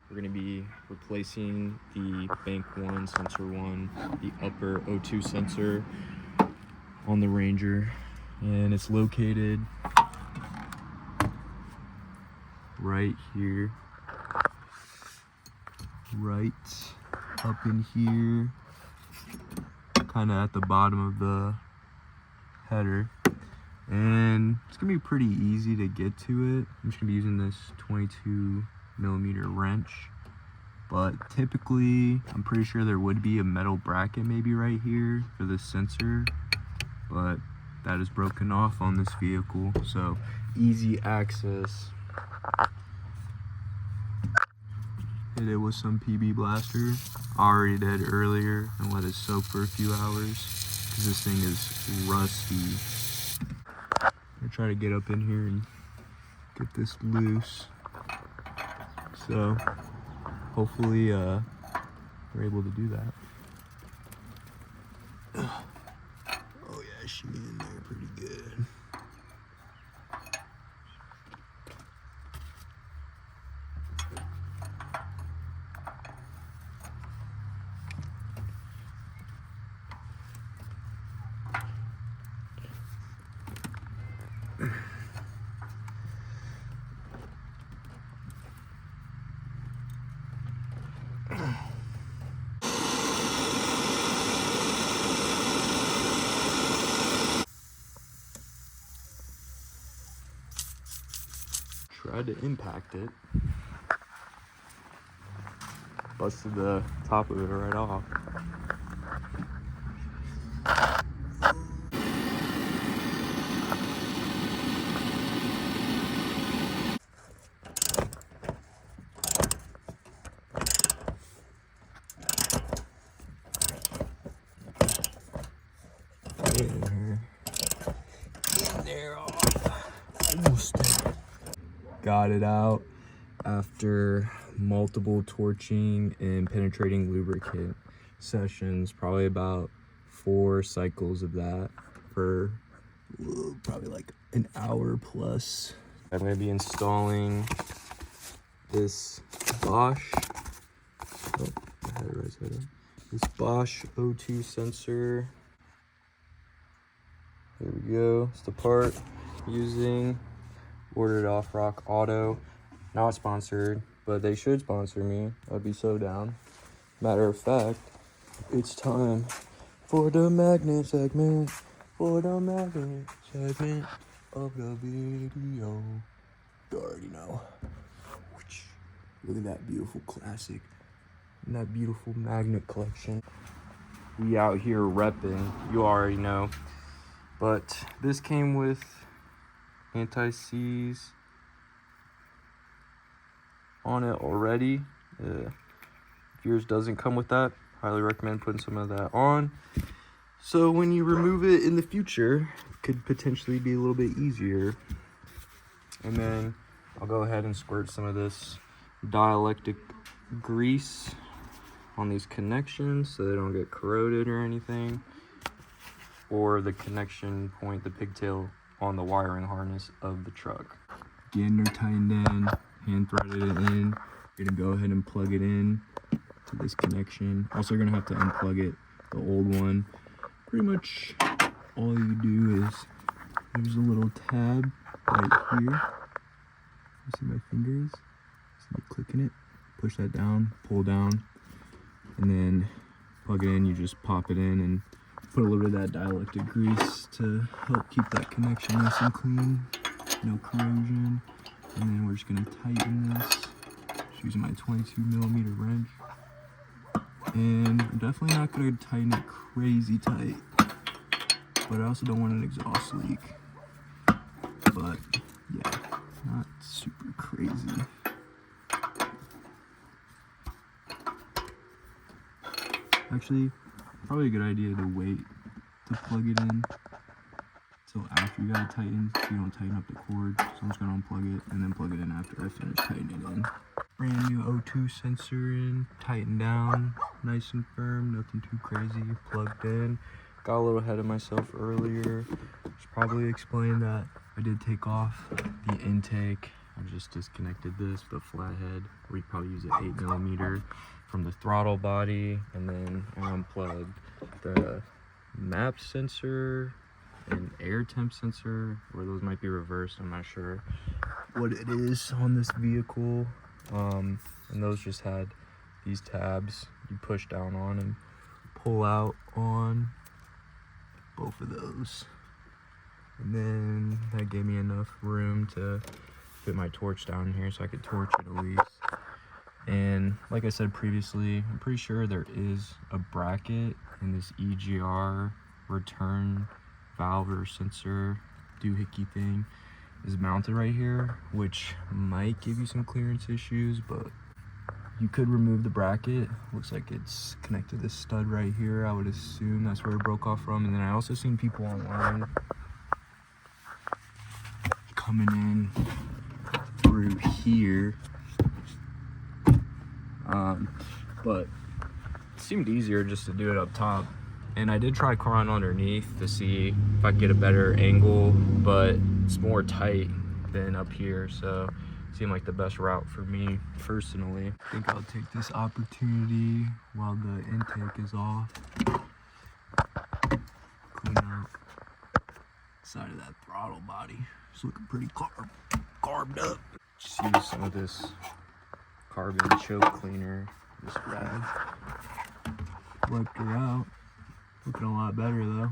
we're going to be replacing the bank 1, sensor 1, the upper O2 sensor on the Ranger, and it's located right here, right up in here, kind of at the bottom of the header. And it's gonna be pretty easy to get to it. I'm just gonna be using this 22mm wrench, but typically I'm pretty sure there would be a metal bracket maybe right here for this sensor, but that is broken off on this vehicle, so easy access. Hit it with some PB Blaster. I already did earlier and let it soak for a few hours because this thing is rusty. I'm gonna try to get up in here and get this loose. So hopefully we're able to do that. Oh yeah, she in there pretty good. Tried to impact it. Busted the top of it right off. In there, almost got it out after multiple torching and penetrating lubricant sessions, probably about 4 cycles of that for probably like an hour plus. I'm going to be installing this Bosch, I had it right side up. This Bosch O2 sensor. There we go. It's the part I'm using. Ordered off Rock Auto. Not sponsored, but they should sponsor me. I'd be so down. Matter of fact, it's time for the magnet segment. For the magnet segment of the video. You already know. Look at that beautiful classic and that beautiful magnet collection. We out here repping. You already know. But this came with anti-seize on it already. If yours doesn't come with that, highly recommend putting some of that on. So when you remove it in the future, it could potentially be a little bit easier. And then I'll go ahead and squirt some of this dielectric grease on these connections so they don't get corroded or anything, or the connection point, the pigtail on the wiring harness of the truck. Getting her tightened in, hand threaded it in. You're gonna go ahead and plug it in to this connection. Also, you're gonna have to unplug it, the old one. Pretty much all you do is, there's a little tab right here. You see my fingers? See me clicking it? Push that down, pull down, and then plug it in. You just pop it in and put a little bit of that dielectric grease to help keep that connection nice and clean, no corrosion. And then we're just gonna tighten this, just using my 22mm wrench. And I'm definitely not gonna tighten it crazy tight, but I also don't want an exhaust leak. But yeah, not super crazy. Actually, probably a good idea to wait to plug it in till after you got it tightened, so you don't tighten up the cord. So I'm just gonna unplug it and then plug it in after I finish tightening it in. Brand new O2 sensor in, tightened down, nice and firm, nothing too crazy, plugged in. Got a little ahead of myself earlier. Should probably explain that I did take off the intake I just disconnected this with a flathead. We probably use an 8mm from the throttle body, and then I unplugged the map sensor and air temp sensor, or those might be reversed. I'm not sure what it is on this vehicle. And those just had these tabs you push down on and pull out on both of those. And then that gave me enough room to fit my torch down here so I could torch it at least. And like I said previously, I'm pretty sure there is a bracket in this EGR return valve or sensor doohickey thing is mounted right here, which might give you some clearance issues, but you could remove the bracket. Looks like it's connected to this stud right here. I would assume that's where it broke off from. And then I also seen people online coming in through here, but it seemed easier just to do it up top. And I did try crawling underneath to see if I could get a better angle, but it's more tight than up here, so it seemed like the best route for me personally. I think I'll take this opportunity while the intake is off, clean up side of that throttle body. It's looking pretty carved up. Just use some of this carbon choke cleaner, this rag. Wiped her out. Looking a lot better though.